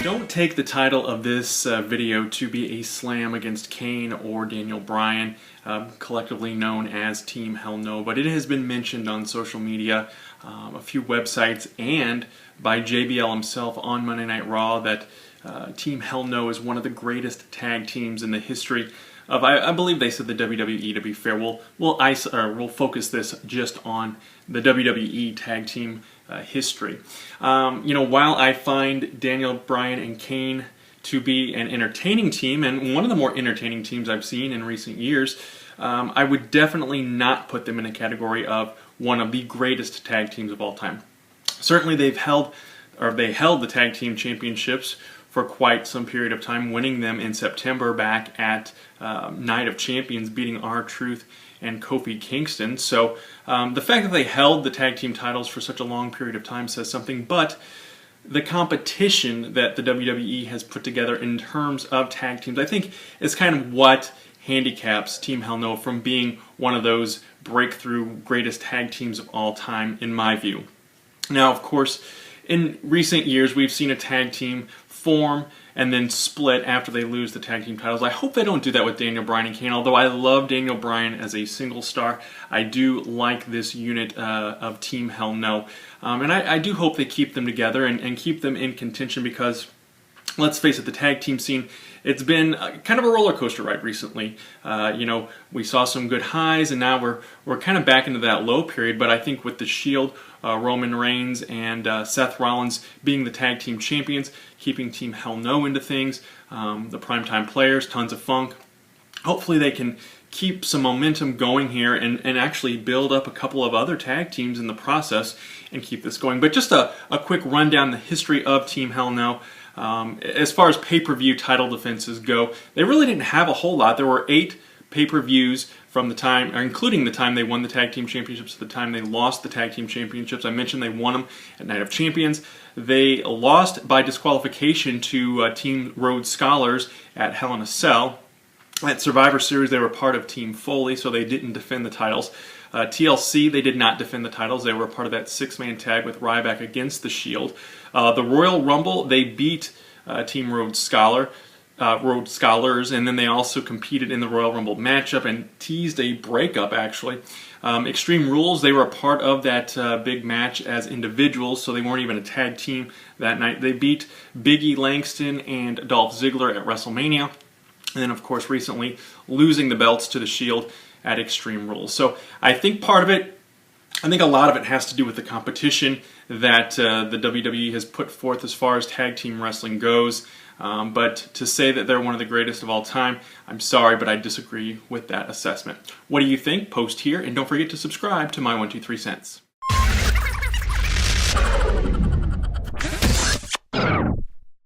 Don't take the title of this video to be a slam against Kane or Daniel Bryan, collectively known as Team Hell No, but it has been mentioned on social media, a few websites, and by JBL himself on Monday Night Raw that Team Hell No is one of the greatest tag teams in the history of, I believe they said the WWE, to be fair. We'll focus this just on the WWE tag team history. While I find Daniel Bryan and Kane to be an entertaining team, and one of the more entertaining teams I've seen in recent years, I would definitely not put them in a category of one of the greatest tag teams of all time. Certainly they held the tag team championships for quite some period of time, winning them in September back at Night of Champions, beating R-Truth and Kofi Kingston. So the fact that they held the tag team titles for such a long period of time says something, but the competition that the WWE has put together in terms of tag teams, I think, is kind of what handicaps Team Hell No from being one of those breakthrough greatest tag teams of all time, in my view. Now, of course, in recent years, we've seen a tag team form and then split after they lose the tag team titles. I hope they don't do that with Daniel Bryan and Kane, although I love Daniel Bryan as a single star. I do like this unit of Team Hell No. And I do hope they keep them together and keep them in contention because, let's face it, the tag team scene, it's been kind of a roller coaster ride recently. We saw some good highs, and now we're kind of back into that low period. But I think with the Shield, Roman Reigns and Seth Rollins being the tag team champions, keeping Team Hell No into things, the primetime players, tons of funk. Hopefully they can keep some momentum going here and actually build up a couple of other tag teams in the process and keep this going. But just a quick rundown, the history of Team Hell No. As far as pay-per-view title defenses go, they really didn't have a whole lot. There were 8 pay-per-views from the time, or including the time they won the tag team championships to the time they lost the tag team championships. I mentioned they won them at Night of Champions. They lost by disqualification to Team Rhodes Scholars at Hell in a Cell. At Survivor Series, they were part of Team Foley, so they didn't defend the titles. TLC, they did not defend the titles. They were part of that 6-man tag with Ryback against the Shield. The Royal Rumble, they beat Team Rhodes Scholars, and then they also competed in the Royal Rumble matchup and teased a breakup, actually. Extreme Rules, they were a part of that big match as individuals, so they weren't even a tag team that night. They beat Big E Langston and Dolph Ziggler at WrestleMania, and then, of course, recently losing the belts to the Shield at Extreme Rules. So I think a lot of it has to do with the competition that the WWE has put forth as far as tag team wrestling goes. But to say that they're one of the greatest of all time, I'm sorry, but I disagree with that assessment. What do you think? Post here, and don't forget to subscribe to My 1, 2, 3 Cents.